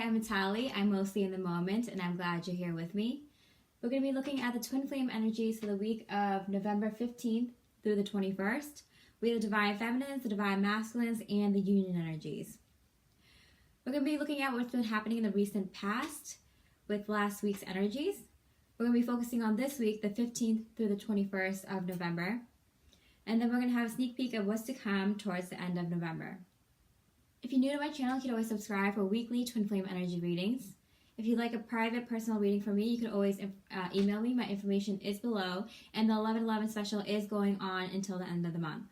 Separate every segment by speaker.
Speaker 1: I'm Natalie. I'm mostly in the moment, and I'm glad you're here with me. We're going to be looking at the twin flame energies for the week of November 15th through the 21st. We have the divine feminines, the divine masculines, and the union energies. We're going to be looking at what's been happening in the recent past with last week's energies. We're going to be focusing on this week, the 15th through the 21st of November. And then we're going to have a sneak peek of what's to come towards the end of November. If you're new to my channel, you can always subscribe for weekly twin flame energy readings. If you'd like a private personal reading from me, you can always email me. My information is below, and the 11/11 special is going on until the end of the month.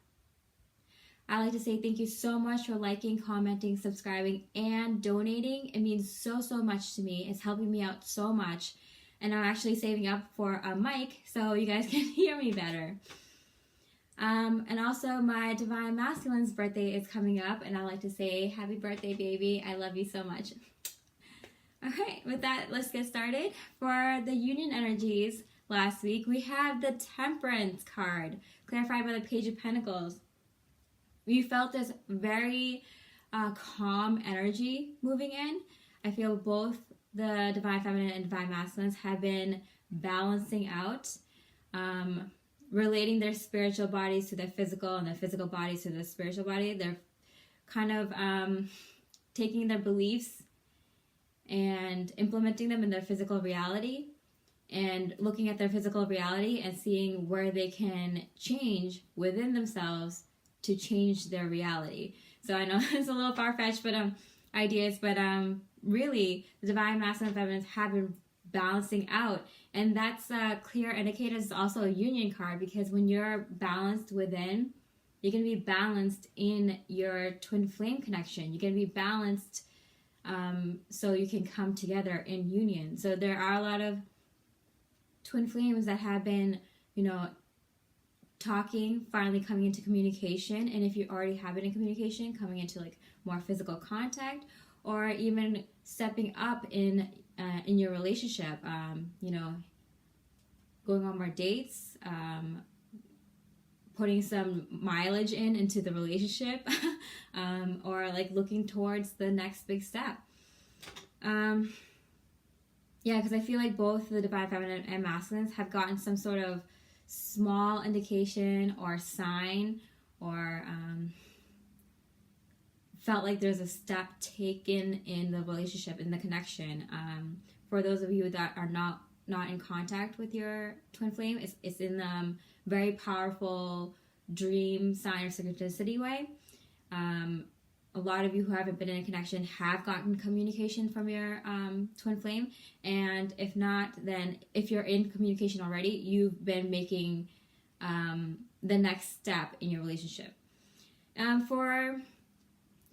Speaker 1: I'd like to say thank you so much for liking, commenting, subscribing, and donating. It means so much to me. It's helping me out so much, and I'm actually saving up for a mic so you guys can hear me better. And also my divine masculine's birthday is coming up, and I'd like to say happy birthday, baby. I love you so much. Alright, with that, let's get started. For the union energies last week, we have the Temperance card, clarified by the Page of Pentacles. We felt this very calm energy moving in. I feel both the divine feminine and divine masculines have been balancing out, relating their spiritual bodies to their physical and their physical bodies to their spiritual body. They're kind of taking their beliefs and implementing them in their physical reality, and looking at their physical reality and seeing where they can change within themselves to change their reality. So I know it's a little far-fetched but ideas, but really the divine masculine and feminines have been balancing out, and that's a clear indicator. It's also a union card, because when you're balanced within, you're going to be balanced in your twin flame connection. You're going to be balanced so you can come together in union. So there are a lot of twin flames that have been, talking, finally coming into communication. And if you already have been in communication, coming into like more physical contact, or even stepping up in your relationship, going on more dates, putting some mileage into the relationship, or like looking towards the next big step. Because I feel like both the divine feminine and masculines have gotten some sort of small indication or sign, or felt like there's a step taken in the relationship, in the connection. For those of you that are not in contact with your twin flame, it's in the very powerful dream sign or synchronicity way. A lot of you who haven't been in a connection have gotten communication from your twin flame, and if not, then if you're in communication already, you've been making the next step in your relationship. For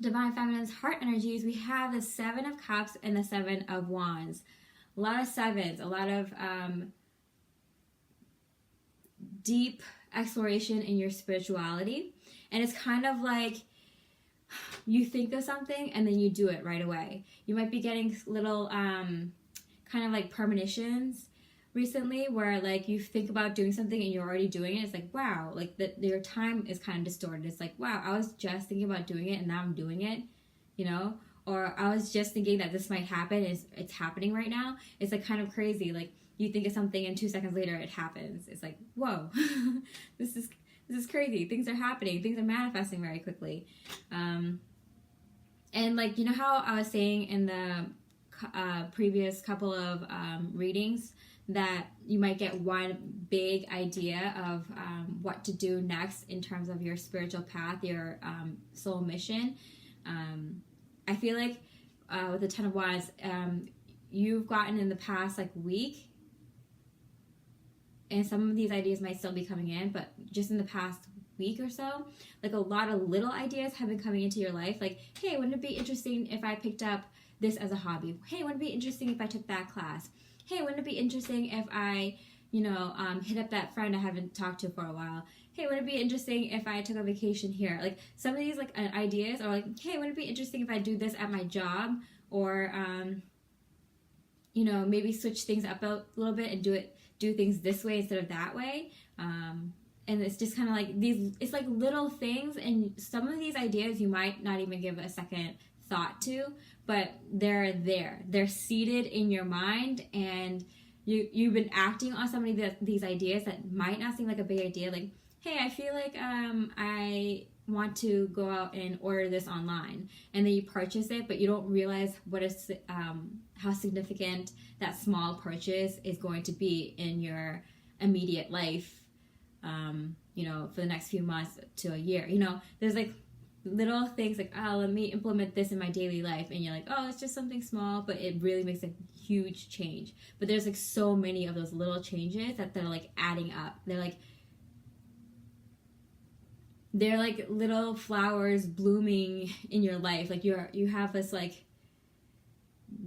Speaker 1: divine feminine's heart energies, we have the 7 of Cups and the 7 of Wands. A lot of sevens, a lot of deep exploration in your spirituality, and it's kind of like you think of something and then you do it right away. You might be getting little kind of like premonitions recently, where like you think about doing something and you're already doing it. It's like, wow, like your time is kind of distorted. It's like, wow, I was just thinking about doing it and now I'm doing it, or I was just thinking that this might happen. It's happening right now. It's like kind of crazy. Like you think of something and 2 seconds later it happens. It's like, whoa, this is crazy. Things are happening. Things are manifesting very quickly. And like, how I was saying in the previous couple of readings, that you might get one big idea of what to do next in terms of your spiritual path, your soul mission. I feel like with the 10 of Wands, you've gotten in the past like week, and some of these ideas might still be coming in, but just in the past week or so, like a lot of little ideas have been coming into your life. Like, hey, wouldn't it be interesting if I picked up this as a hobby? Hey, wouldn't it be interesting if I took that class? Hey, wouldn't it be interesting if I, hit up that friend I haven't talked to for a while? Hey, wouldn't it be interesting if I took a vacation here? Like some of these like ideas are like, hey, wouldn't it be interesting if I do this at my job? Or, maybe switch things up a little bit and do things this way instead of that way. And it's just kind of like it's like little things, and some of these ideas you might not even give a second thought to, but they're there. They're seated in your mind, and you've been acting on some of these ideas that might not seem like a big idea. Like, hey, I feel like I want to go out and order this online, and then you purchase it, but you don't realize what is how significant that small purchase is going to be in your immediate life. For the next few months to a year. There's like little things like, oh, let me implement this in my daily life, and you're like, oh, it's just something small, but it really makes a huge change. But there's like so many of those little changes that they're like adding up. They're like little flowers blooming in your life. Like you have this like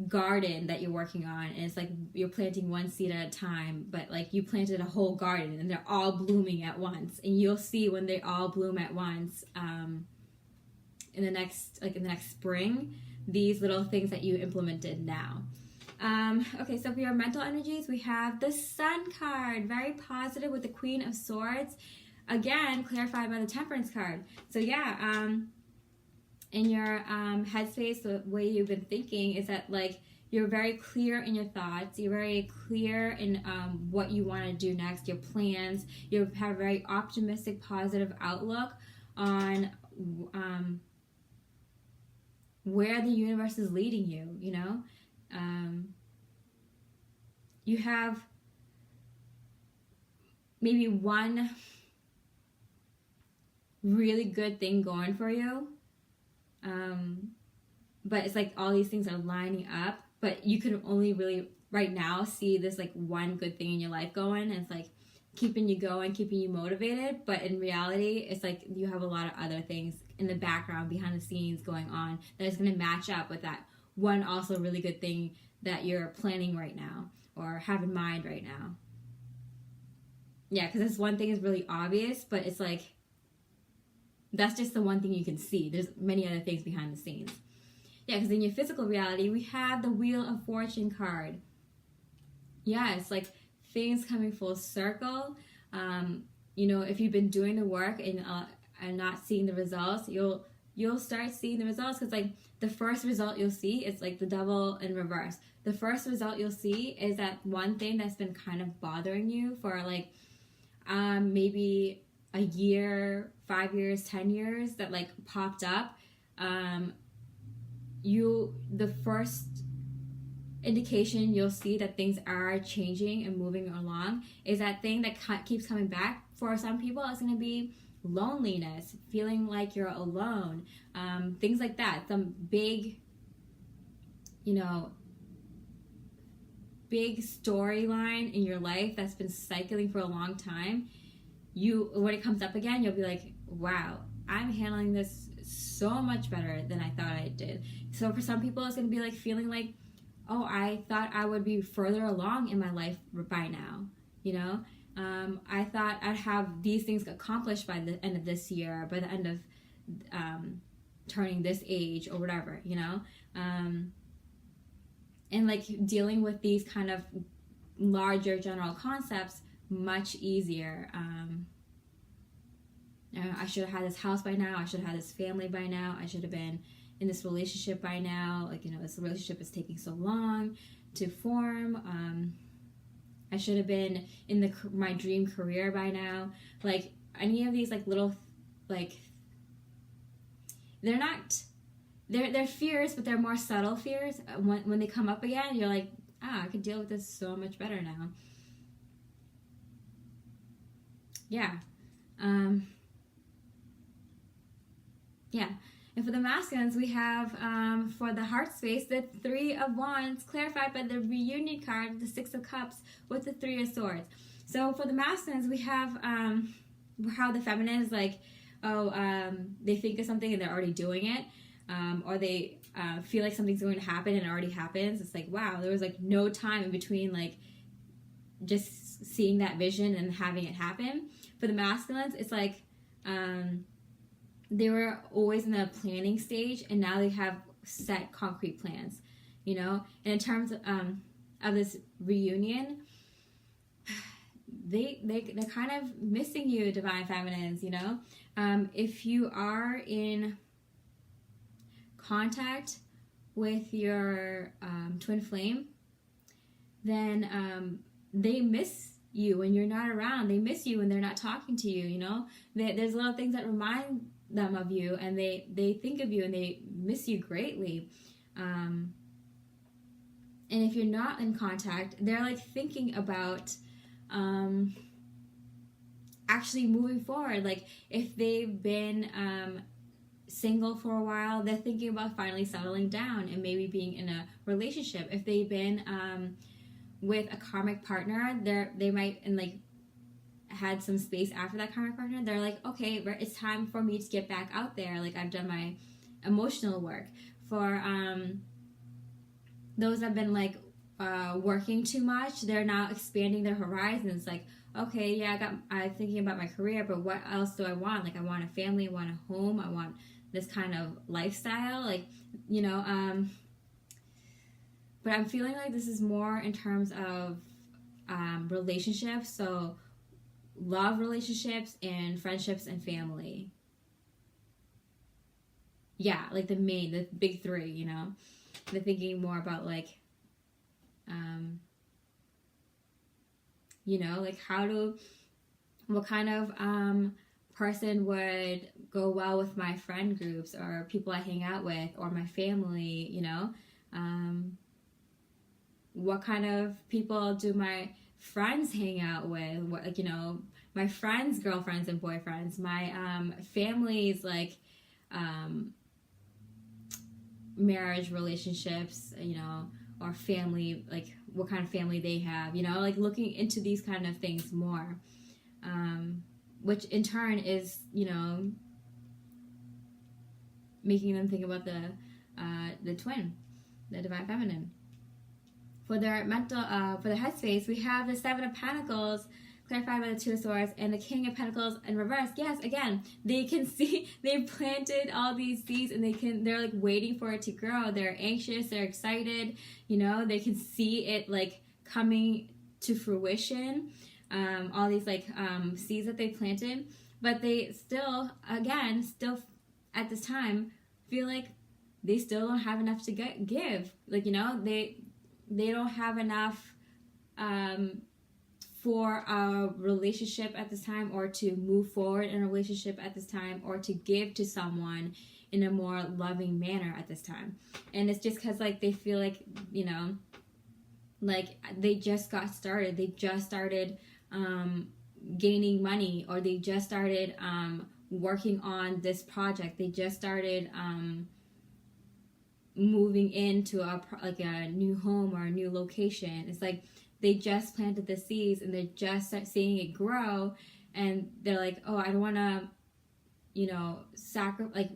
Speaker 1: garden that you're working on, and it's like you're planting one seed at a time, but like you planted a whole garden and they're all blooming at once, and you'll see when they all bloom at once in the next spring, these little things that you implemented now. Okay, so for your mental energies, we have the Sun card, very positive with the Queen of Swords, again clarified by the Temperance card. So yeah, in your headspace, the way you've been thinking is that like you're very clear in your thoughts, you're very clear in what you want to do next, your plans. You have a very optimistic, positive outlook on where the universe is leading you. You have maybe one really good thing going for you, but it's like all these things are lining up, but you can only really right now see this like one good thing in your life going, and it's like keeping you going, keeping you motivated. But in reality, it's like you have a lot of other things in the background, behind the scenes going on that is going to match up with that one also really good thing that you're planning right now or have in mind right now. Yeah, because this one thing is really obvious, but it's like that's just the one thing you can see. There's many other things behind the scenes. Yeah, because in your physical reality, we have the Wheel of Fortune card. Yeah, it's like things coming full circle. If you've been doing the work and not seeing the results, you'll start seeing the results, because like the first result you'll see is like the Devil in reverse. The first result you'll see is that one thing that's been kind of bothering you for like maybe a year, 5 years, 10 years, that like popped up. The first indication you'll see that things are changing and moving along is that thing that keeps coming back. For some people, it's going to be loneliness, feeling like you're alone, things like that. Some big storyline in your life that's been cycling for a long time. When it comes up again, you'll be like, wow, I'm handling this so much better than I thought I did. So for some people, it's going to be like feeling like, oh, I thought I would be further along in my life by now. I thought I'd have these things accomplished by the end of this year, by the end of turning this age or whatever, and like dealing with these kind of larger general concepts much easier. I should have had this house by now. I should have had this family by now. I should have been in this relationship by now. Like, this relationship is taking so long to form. I should have been in my dream career by now. Like, any of these like little, like, they're fears, but they're more subtle fears. When they come up again, you're like, I could deal with this so much better now. Yeah. Yeah. And for the masculines, we have, for the heart space, the Three of Wands, clarified by the reunion card, the Six of Cups, with the Three of Swords. So for the masculines, we have how the feminine is like, they think of something and they're already doing it, or they feel like something's going to happen and it already happens. It's like, wow, there was like no time in between, like just seeing that vision and having it happen. For the masculines, it's like, they were always in the planning stage, and now they have set concrete plans, And in terms of this reunion, they're kind of missing you, divine feminines. If you are in contact with your twin flame, then they miss you when you're not around. They miss you when they're not talking to you, you know? There's little things that remind them of you, and they think of you, and they miss you greatly. And if you're not in contact, they're like thinking about actually moving forward. Like if they've been single for a while, they're thinking about finally settling down and maybe being in a relationship. If they've been with a karmic partner, they might, and like had some space after that karmic partner, they're like, okay, it's time for me to get back out there. Like I've done my emotional work. For those that have been like working too much, they're now expanding their horizons. Like, okay, yeah, I'm thinking about my career, but what else do I want? Like I want a family, I want a home, I want this kind of lifestyle, like, you know, but I'm feeling like this is more in terms of relationships, so love relationships and friendships and family. Yeah, like the big three, you know. They're thinking more about like, you know, like what kind of person would go well with my friend groups or people I hang out with or my family, you know. What kind of people do my friends hang out with? What, like, you know, my friends' girlfriends and boyfriends, my family's like marriage relationships, you know, or family, like what kind of family they have, you know, like looking into these kind of things more, which in turn is, you know, making them think about the twin, the divine feminine. For their mental, for the headspace, we have the Seven of Pentacles, clarified by the Two of Swords, and the King of Pentacles in reverse. Yes, again, they can see, they've planted all these seeds, and they're like waiting for it to grow. They're anxious, they're excited, you know, they can see it like coming to fruition, all these like seeds that they planted, but they still at this time feel like they still don't have enough to give. Like, you know, they don't have enough for a relationship at this time, or to move forward in a relationship at this time, or to give to someone in a more loving manner at this time. And it's just because like they feel like, you know, like they just got started. They just started gaining money, or they just started working on this project. They just started moving into a new home or a new location. It's like they just planted the seeds, and they're just seeing it grow, and they're like, oh, I don't want to, you know,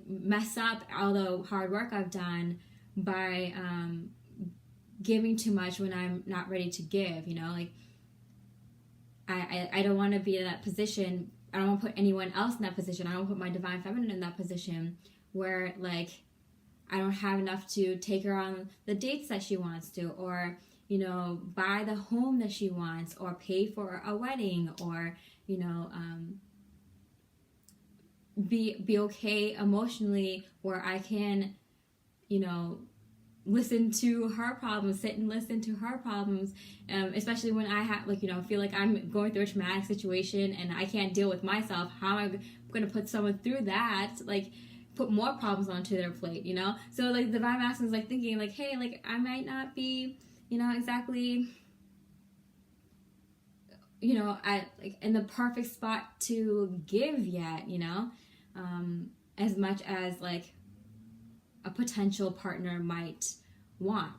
Speaker 1: mess up all the hard work I've done by giving too much when I'm not ready to give, you know. Like I don't want to be in that position. I don't want to put anyone else in that position. I don't want to put my divine feminine in that position where like I don't have enough to take her on the dates that she wants to, or, you know, buy the home that she wants, or pay for a wedding, or, you know, be okay emotionally where I can, you know, listen to her problems, sit and listen to her problems, especially when I have, like, you know, feel like I'm going through a traumatic situation and I can't deal with myself. How am I going to put someone through that? Like, put more problems onto their plate, you know? So, like, the divine masculine is, like, thinking, like, hey, like, I might not be, you know, exactly, you know, like, in the perfect spot to give yet, you know? As much as, like, a potential partner might want.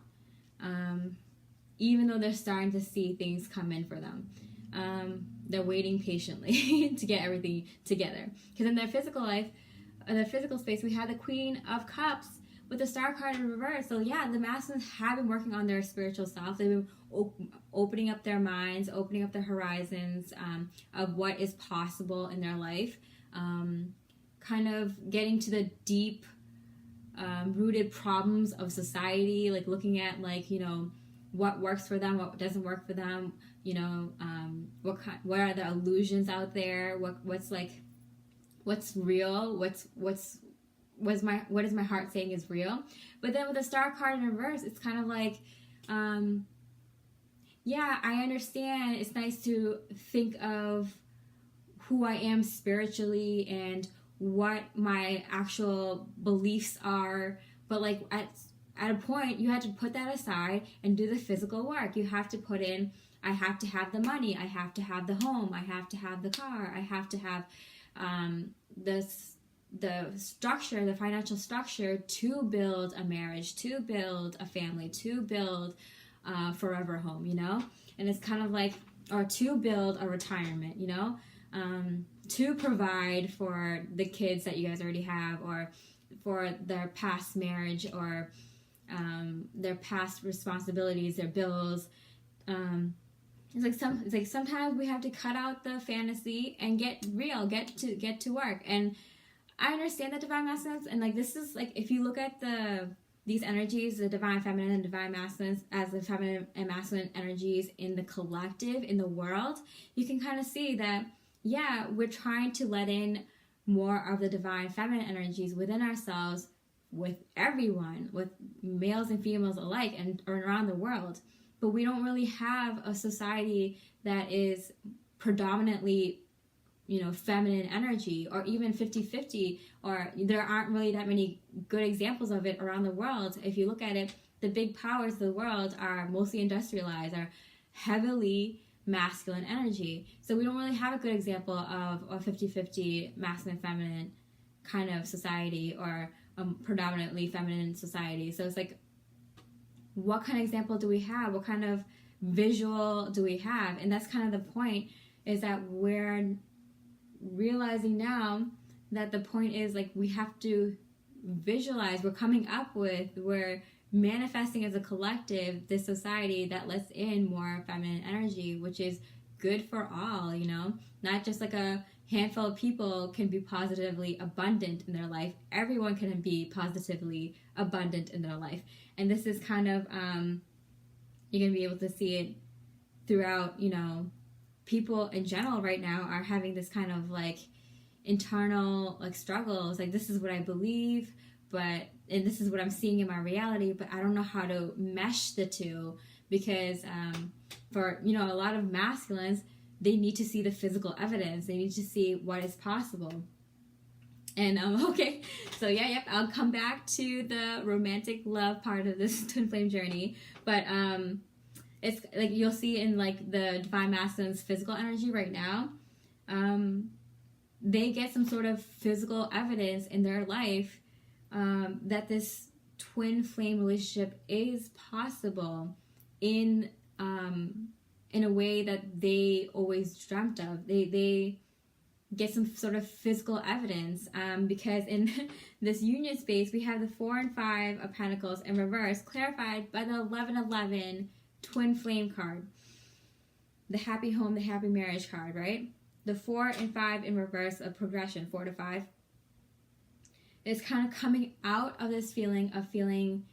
Speaker 1: Even though they're starting to see things come in for them. They're waiting patiently to get everything together. Because in their physical life, in their physical space, we have the Queen of Cups with the Star card in reverse. So yeah, the masculines have been working on their spiritual self. They've been opening up their minds, opening up their horizons of what is possible in their life. Kind of getting to the deep rooted problems of society, like looking at, like, you know, what works for them, what doesn't work for them, you know, what are the illusions out there, what's like, what's real, what's what is my heart saying is real. But then with the Star card in reverse, it's kind of like, yeah, I understand. It's nice to think of who I am spiritually and what my actual beliefs are. But like at a point, you have to put that aside and do the physical work. You have to put in, I have to have the money, I have to have the home, I have to have the car, I have to have the structure, the financial structure to build a marriage, to build a family, to build a forever home, you know? And it's kind of like, or to build a retirement, you know? To provide for the kids that you guys already have, or for their past marriage, or their past responsibilities, their bills. It's like sometimes we have to cut out the fantasy and get real, get to work. And I understand the divine masculines, and like this is like, if you look at these energies, the divine feminine and divine masculines, as the feminine and masculine energies in the collective, in the world, you can kind of see that, yeah, we're trying to let in more of the divine feminine energies within ourselves, with everyone, with males and females alike, and around the world. But we don't really have a society that is predominantly, you know, feminine energy, or even 50-50, or there aren't really that many good examples of it around the world. If you look at it, the big powers of the world are mostly industrialized, are heavily masculine energy. So we don't really have a good example of a 50-50 masculine feminine kind of society, or a predominantly feminine society. So it's like, what kind of example do we have? What kind of visual do we have? And that's kind of the point, is that we're realizing now that the point is, like, we have to visualize, we're manifesting as a collective this society that lets in more feminine energy, which is good for all, you know? Not just like a handful of people can be positively abundant in their life. Everyone can be positively abundant in their life. And this is kind of, you're going to be able to see it throughout, you know, people in general right now are having this kind of like internal like struggles. Like, this is what I believe, and this is what I'm seeing in my reality, but I don't know how to mesh the two, because for, you know, a lot of masculines, they need to see the physical evidence. They need to see what is possible. And okay, so yep, I'll come back to the romantic love part of this twin flame journey, but it's like, you'll see in like the divine masculine's physical energy right now, they get some sort of physical evidence in their life that this twin flame relationship is possible in a way that they always dreamt of. They get some sort of physical evidence, because in this union space, we have the 4 and 5 of Pentacles in reverse, clarified by the 11-11 twin flame card, the happy home, the happy marriage card, right? The 4 and 5 in reverse of progression, 4 to 5, is kind of coming out of this feeling of feeling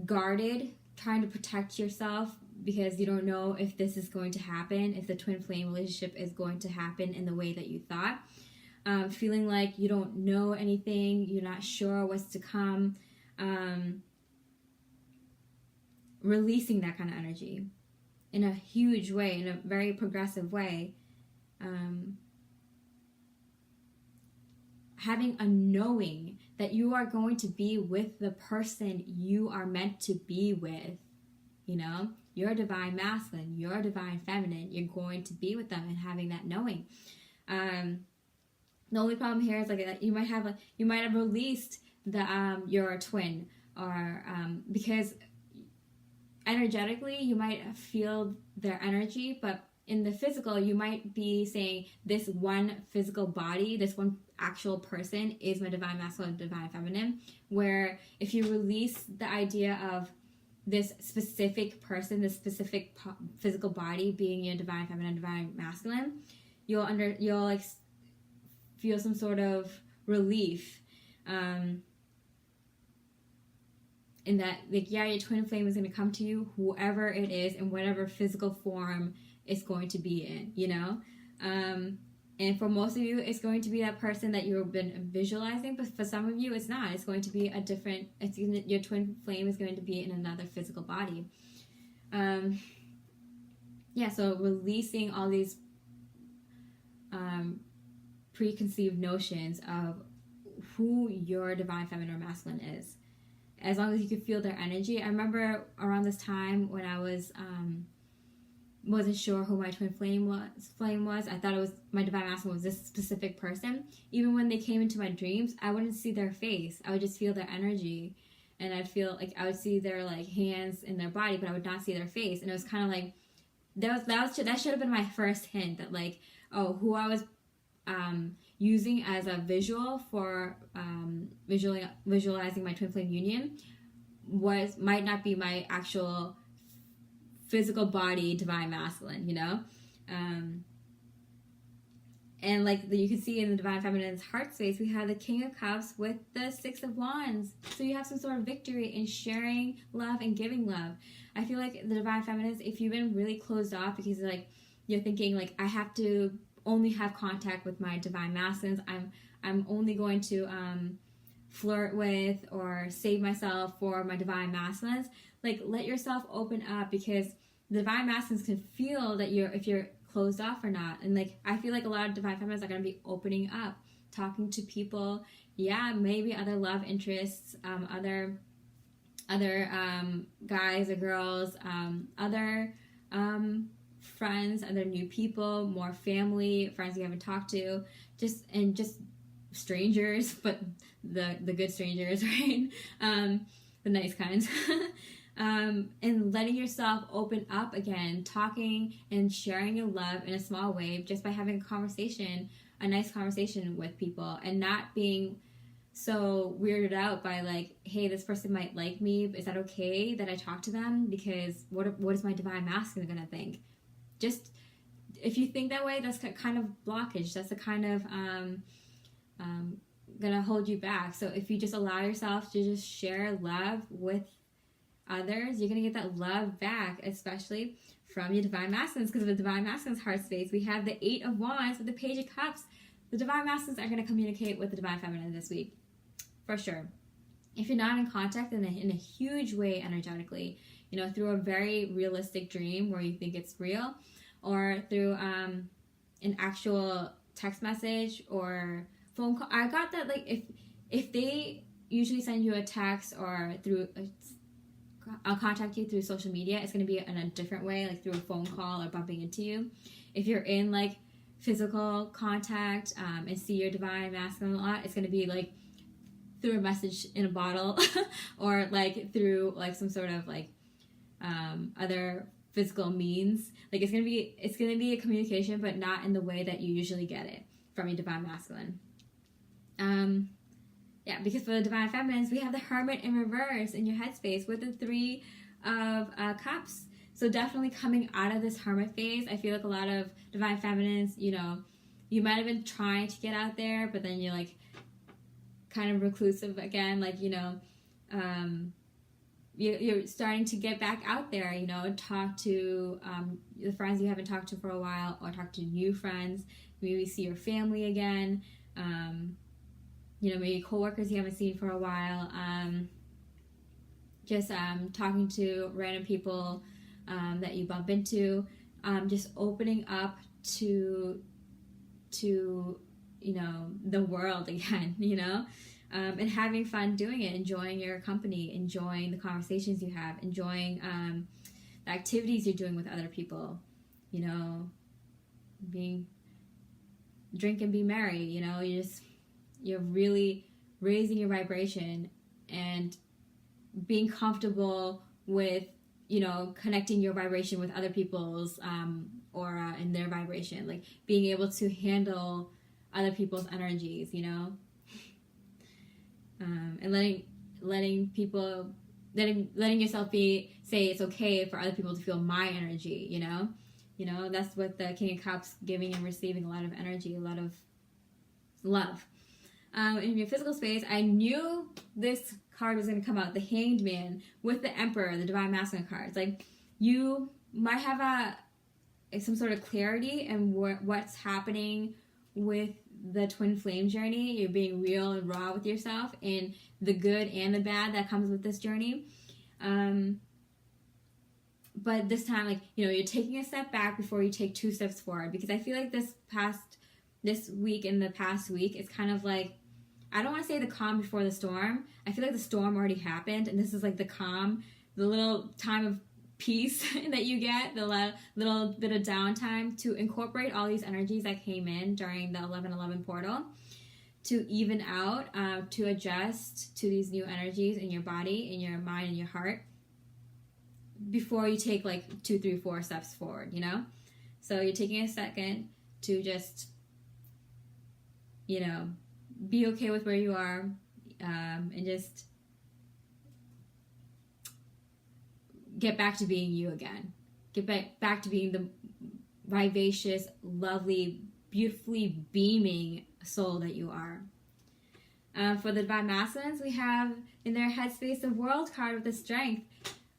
Speaker 1: guarded, trying to protect yourself, because you don't know if this is going to happen, if the twin flame relationship is going to happen in the way that you thought. Feeling like you don't know anything, you're not sure what's to come. Releasing that kind of energy in a huge way, in a very progressive way. Having a knowing that you are going to be with the person you are meant to be with, you know? You're divine masculine, you're divine feminine, you're going to be with them, and having that knowing. The only problem here is like that you might have released the your twin, or because energetically you might feel their energy, but in the physical you might be saying, this one physical body, this one actual person is my divine masculine and divine feminine. Where if you release the idea of this specific person, this specific physical body being your divine feminine, divine masculine, you'll like feel some sort of relief, in that, like, yeah, your twin flame is going to come to you, whoever it is, in whatever physical form it's going to be in, you know? And for most of you, it's going to be that person that you've been visualizing. But for some of you, it's not. It's going to be a different, your twin flame is going to be in another physical body. So releasing all these preconceived notions of who your divine feminine or masculine is. As long as you can feel their energy. I remember around this time when I wasn't sure who my twin flame was. I thought it was my divine masculine was this specific person. Even when they came into my dreams, I wouldn't see their face. I would just feel their energy, and I'd feel like I would see their like hands in their body, but I would not see their face. And it was kind of like that should have been my first hint that like, oh, who I was using as a visual for visualizing my twin flame union might not be my actual physical body divine masculine, you know? And like you can see in the divine feminine's heart space, we have the King of Cups with the Six of Wands. So you have some sort of victory in sharing love and giving love. I feel like the divine feminines, if you've been really closed off because like you're thinking like I have to only have contact with my divine masculines, I'm only going to flirt with or save myself for my divine masculines, like let yourself open up, because the divine masculines can feel that if you're closed off or not. And like I feel like a lot of divine feminines are going to be opening up, talking to people, maybe other love interests, other guys or girls, other friends, other new people, more family, friends you haven't talked to, just strangers, but the good strangers, right? The nice kinds. And letting yourself open up again, talking and sharing your love in a small way, just by having a nice conversation with people, and not being so weirded out by like, hey, this person might like me, is that okay that I talk to them? Because what is my divine masculine gonna think? Just if you think that way, that's a kind of blockage. That's a kind of gonna hold you back. So if you just allow yourself to just share love with others, you're gonna get that love back, especially from your divine masculines. Because of the divine masculine's heart space, we have the Eight of Wands with the Page of Cups. The divine masculines are gonna communicate with the divine feminine this week, for sure. If you're not in contact in a huge way energetically, you know, through a very realistic dream where you think it's real, or through an actual text message or phone call. I got that like if they usually send you a text or through I'll contact you through social media, it's going to be in a different way, like through a phone call or bumping into you. If you're in like physical contact and see your divine masculine a lot, it's going to be like through a message in a bottle or like through like some sort of like other physical means. Like it's gonna be a communication, but not in the way that you usually get it from your divine masculine. Because for the divine feminines, we have the Hermit in reverse in your headspace with the Three of Cups. So definitely coming out of this Hermit phase, I feel like a lot of divine feminines, you know, you might have been trying to get out there, but then you're like kind of reclusive again, like, you know, you're starting to get back out there, you know, talk to the friends you haven't talked to for a while, or talk to new friends, maybe see your family again, you know, maybe coworkers you haven't seen for a while, just talking to random people that you bump into, just opening up to you know, the world again, you know, and having fun doing it, enjoying your company, enjoying the conversations you have, enjoying the activities you're doing with other people, you know, drink and be merry, you know, you're really raising your vibration and being comfortable with, you know, connecting your vibration with other people's aura and their vibration, like being able to handle other people's energies, you know, and letting yourself say it's okay for other people to feel my energy, you know, that's what the King of Cups, giving and receiving a lot of energy, a lot of love. In your physical space, I knew this card was going to come out, the Hanged Man with the Emperor, the Divine Masculine cards. Like, you might have some sort of clarity in what's happening with the twin flame journey. You're being real and raw with yourself and the good and the bad that comes with this journey. But this time, like, you know, you're taking a step back before you take 2 steps forward, because I feel like this week and the past week, it's kind of like, I don't want to say the calm before the storm. I feel like the storm already happened, and this is like the calm, the little time of peace that you get, the little bit of downtime to incorporate all these energies that came in during the 11/11 portal, to even out, to adjust to these new energies in your body, in your mind, and your heart, before you take like 2, 3, 4 steps forward, you know? So you're taking a second to just, you know, be okay with where you are, and just get back to being you again. Get back to being the vivacious, lovely, beautifully beaming soul that you are. For the Divine Masculines, we have in their headspace the World card with the Strength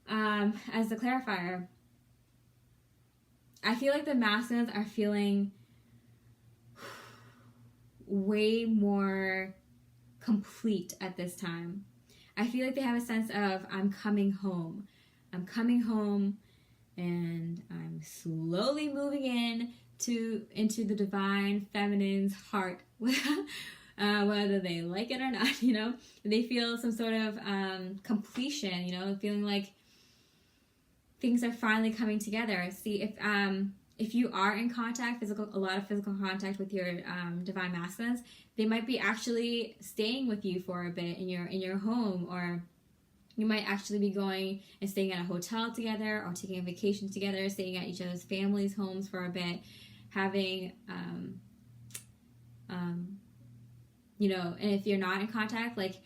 Speaker 1: as the clarifier. I feel like the masculines are feeling way more complete at this time. I feel like they have a sense of, I'm coming home. I'm coming home, and I'm slowly moving into the divine feminine's heart, whether they like it or not, you know. They feel some sort of completion, you know, feeling like things are finally coming together. See, if you are in contact, a lot of physical contact with your divine masculines, they might be actually staying with you for a bit in your home, or you might actually be going and staying at a hotel together, or taking a vacation together, staying at each other's families' homes for a bit, having, you know, and if you're not in contact, like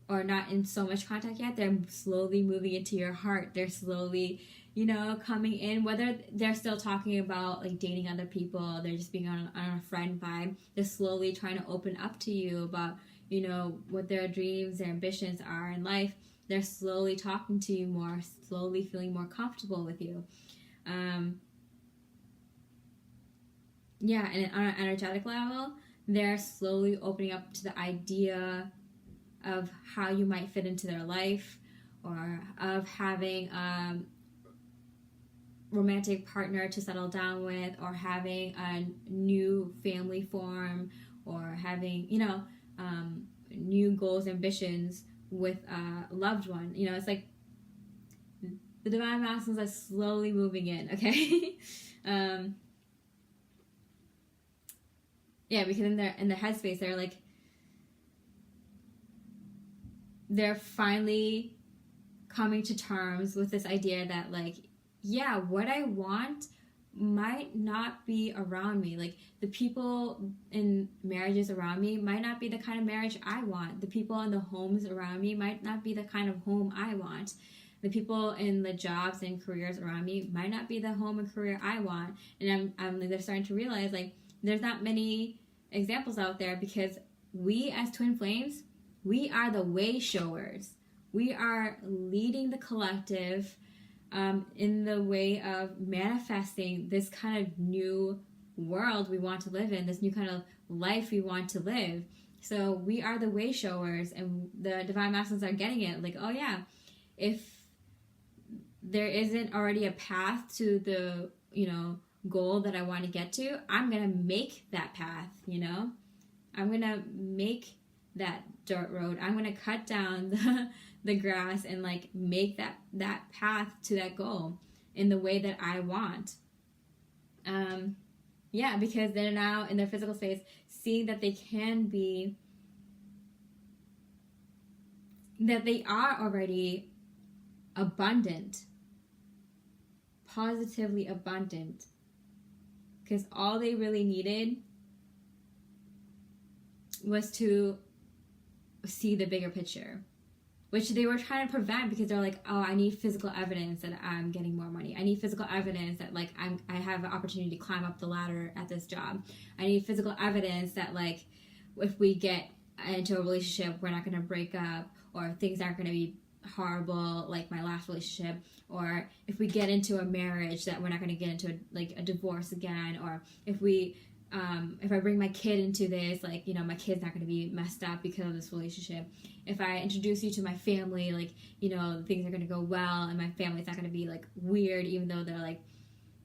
Speaker 1: or not in so much contact yet, they're slowly moving into your heart. They're slowly, you know, coming in, whether they're still talking about like dating other people, they're just being on a friend vibe. They're slowly trying to open up to you about, you know, what their dreams, their ambitions are in life. They're slowly talking to you more, slowly feeling more comfortable with you. Yeah, and on an energetic level, they're slowly opening up to the idea of how you might fit into their life, or of having a romantic partner to settle down with, or having a new family form, or having, you know, new goals, ambitions with a loved one. You know, it's like the divine masculines are slowly moving in, okay? Yeah, because in the headspace, they're like, they're finally coming to terms with this idea that, like, yeah, what I want might not be around me. Like, the people in marriages around me might not be the kind of marriage I want. The people in the homes around me might not be the kind of home I want. The people in the jobs and careers around me might not be the home and career I want. And I'm they're starting to realize, like, there's not many examples out there, because we as twin flames, we are the way showers. We are leading the collective in the way of manifesting this kind of new world we want to live in, this new kind of life we want to live. So we are the way showers, and the divine masculines are getting it. Like, oh yeah, if there isn't already a path to the, you know, goal that I want to get to, I'm gonna make that path. You know, I'm gonna make that dirt road. I'm gonna cut down the grass and like make that path to that goal in the way that I want. Yeah, because they're now in their physical space, seeing that they can be, that they are already abundant, positively abundant, because all they really needed was to see the bigger picture, which they were trying to prevent, because they're like, oh, I need physical evidence that I'm getting more money. I need physical evidence that, like, I have an opportunity to climb up the ladder at this job. I need physical evidence that, like, if we get into a relationship, we're not going to break up, or things aren't going to be horrible like my last relationship, or if we get into a marriage that we're not going to get into a divorce again, or if we if I bring my kid into this, like, you know, my kid's not going to be messed up because of this relationship. If I introduce you to my family, like, you know, things are going to go well, and my family's not going to be, like, weird, even though they're, like,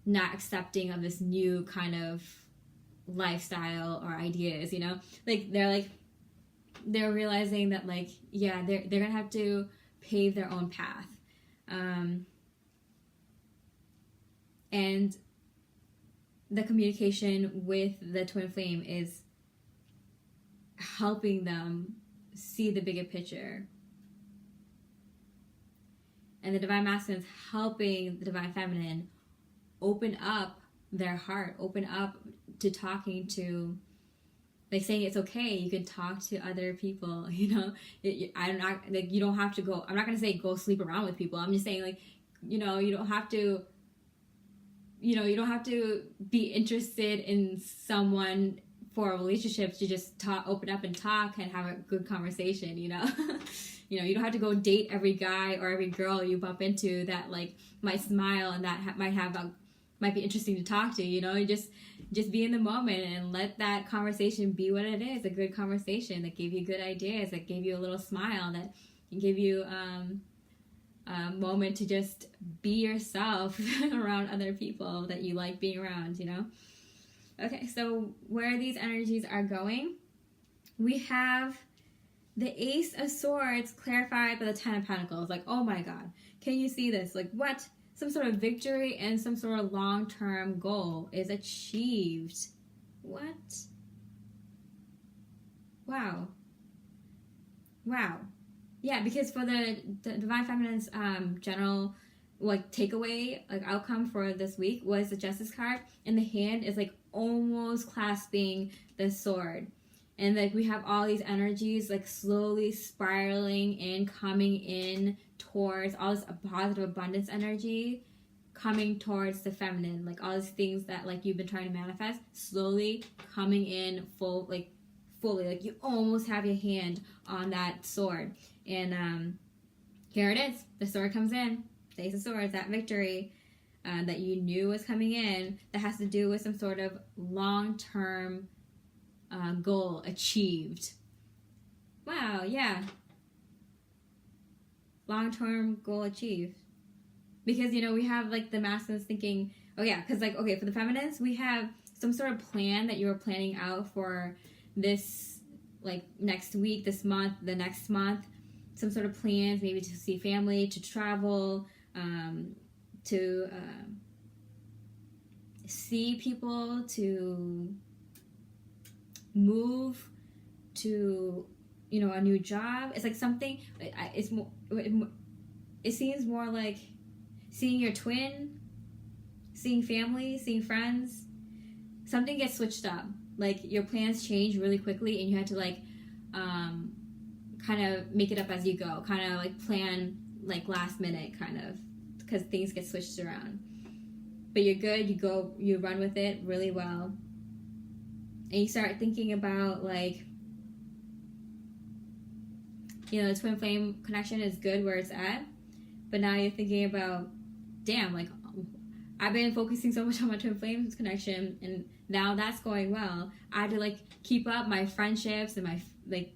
Speaker 1: not accepting of this new kind of lifestyle or ideas, you know? Like, they're realizing that, like, yeah, they're going to have to pave their own path. And the communication with the twin flame is helping them see the bigger picture. And the divine masculine is helping the divine feminine open up their heart, open up to talking to, like, saying it's okay, you can talk to other people, you know. I'm not, like, you don't have to go, I'm not going to say go sleep around with people. I'm just saying, like, you know, you don't have to, you know, you don't have to be interested in someone for a relationship to just talk, open up and talk and have a good conversation, you know. You know, you don't have to go date every guy or every girl you bump into that, like, might smile and that might be interesting to talk to, you know. You just be in the moment and let that conversation be what it is, a good conversation that gave you good ideas, that gave you a little smile, that gave you a moment to just be yourself around other people that you like being around, you know. Okay, so where these energies are going, we have the Ace of Swords clarified by the Ten of Pentacles. Like, oh my God, can you see this? Like, what? Some sort of victory and some sort of long-term goal is achieved. What? Wow. Wow. Yeah, because for the divine feminine's general, like, takeaway, like, outcome for this week was the Justice card, and the hand is, like, almost clasping the sword. And, like, we have all these energies, like, slowly spiraling in, coming in towards all this positive abundance energy, coming towards the feminine. Like, all these things that, like, you've been trying to manifest, slowly coming in fully. Like, you almost have your hand on that sword. And here it is. The sword comes in. The Ace of Swords, that victory that you knew was coming in, that has to do with some sort of long-term goal achieved. Wow, yeah. Long-term goal achieved. Because, you know, we have, like, the masculines thinking, oh yeah, because, like, okay, for the feminines, we have some sort of plan that you were planning out for this, like, next week, this month, the next month. Some sort of plans, maybe to see family, to travel, to see people, to move, to, you know, a new job. It's like something, it's more, it seems more like seeing your twin, seeing family, seeing friends. Something gets switched up. Like, your plans change really quickly, and you had to, like, kind of make it up as you go, kind of, like, plan, like, last minute, kind of, because things get switched around. But you're good, you run with it really well. And you start thinking about, like, you know, the twin flame connection is good where it's at, but now you're thinking about, damn, like, I've been focusing so much on my twin flames connection, and now that's going well. I had to, like, keep up my friendships and my, like,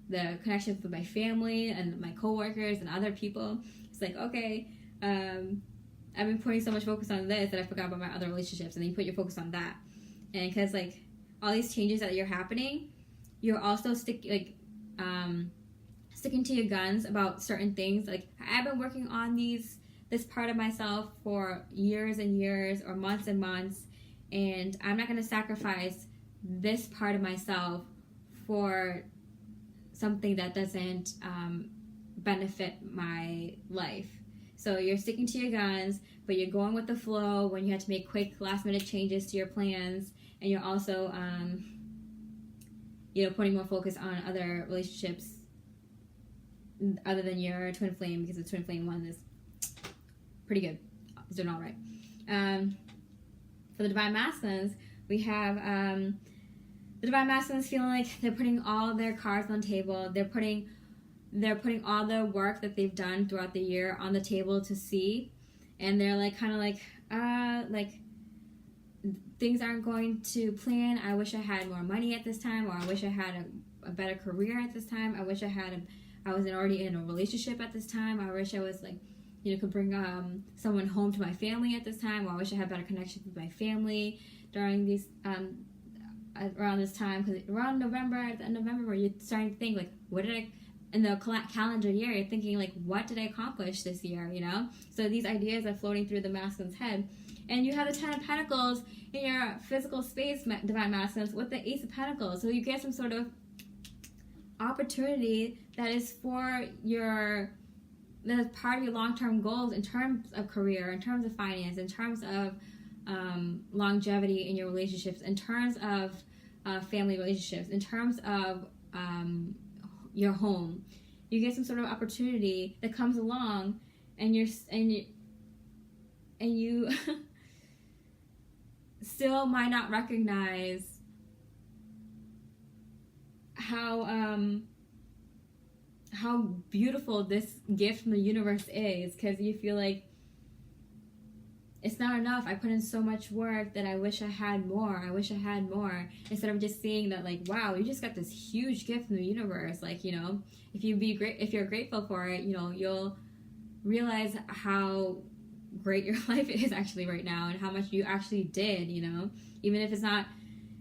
Speaker 1: the connections with my family and my coworkers and other people. It's like, okay, I've been putting so much focus on this that I forgot about my other relationships, and then you put your focus on that. And because, like, all these changes that you're happening, you're also sticking to your guns about certain things. Like, I've been working on this part of myself for years and years, or months and months, and I'm not going to sacrifice this part of myself for something that doesn't benefit my life. So you're sticking to your guns, but you're going with the flow when you have to make quick last-minute changes to your plans, and you're also you know, putting more focus on other relationships other than your twin flame, because the twin flame one is pretty good. It's doing all right. For the divine masculines, we have the divine masculines feeling like they're putting all their cards on the table. They're putting all the work that they've done throughout the year on the table to see, and they're, like, kind of like things aren't going to plan. I wish I had more money at this time, or I wish I had a better career at this time. I wish I was already in a relationship at this time. I wish I was like, could bring someone home to my family at this time. Or I wish I had better connections with my family during these around this time, because around November, at the end of November, you're starting to think like, what did I, in the calendar year, you're thinking like, what did I accomplish this year? So these ideas are floating through the masculine's head, and you have the 10 of Pentacles in your physical space, divine masculines, with the Ace of Pentacles. So you get some sort of opportunity that is that's part of your long-term goals in terms of career, in terms of finance, in terms of longevity in your relationships, in terms of family relationships, in terms of your home. You get some sort of opportunity that comes along, and you still might not recognize how beautiful this gift from the universe is, because you feel like it's not enough. I put in so much work that I wish I had more. Instead of just seeing that, like, wow, you just got this huge gift from the universe. Like, if you're grateful for it, you'll realize how great your life is actually right now, and how much you actually did, even if it's not,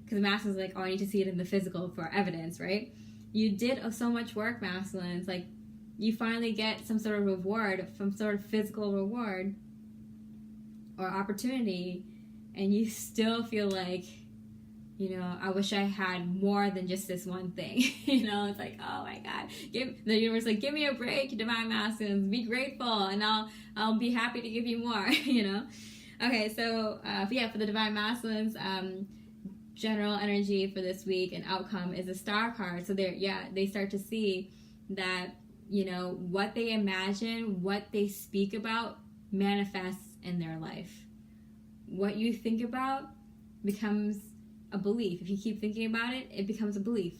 Speaker 1: because the masculine's like, oh, I need to see it in the physical for evidence, right? You did so much work, masculines. Like, you finally get some sort of reward, some sort of physical reward or opportunity, and you still feel like, I wish I had more than just this one thing. It's like, oh my God, the universe like, give me a break, divine masculines, be grateful, and I'll be happy to give you more. Okay, so for the divine masculines, general energy for this week and outcome is a Star card. So they start to see that what they imagine, what they speak about, manifests in their life. What you think about becomes a belief. If you keep thinking about it, it becomes a belief,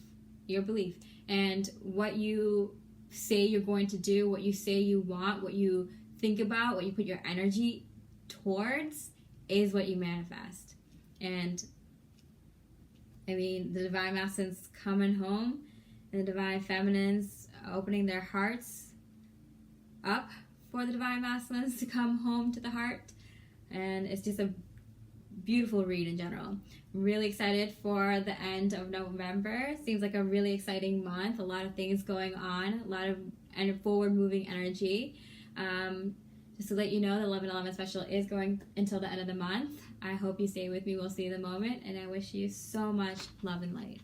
Speaker 1: your belief. And what you say you're going to do, what you say you want, what you think about, what you put your energy towards is what you manifest. And the divine masculines coming home, and the divine feminines opening their hearts up for the divine masculines to come home to the heart. And it's just a beautiful read in general. Really excited for the end of November. Seems like a really exciting month. A lot of things going on. A lot of forward-moving energy. Just to let you know, the 11/11 special is going until the end of the month. I hope you stay with me. We'll see you in the moment. And I wish you so much love and light.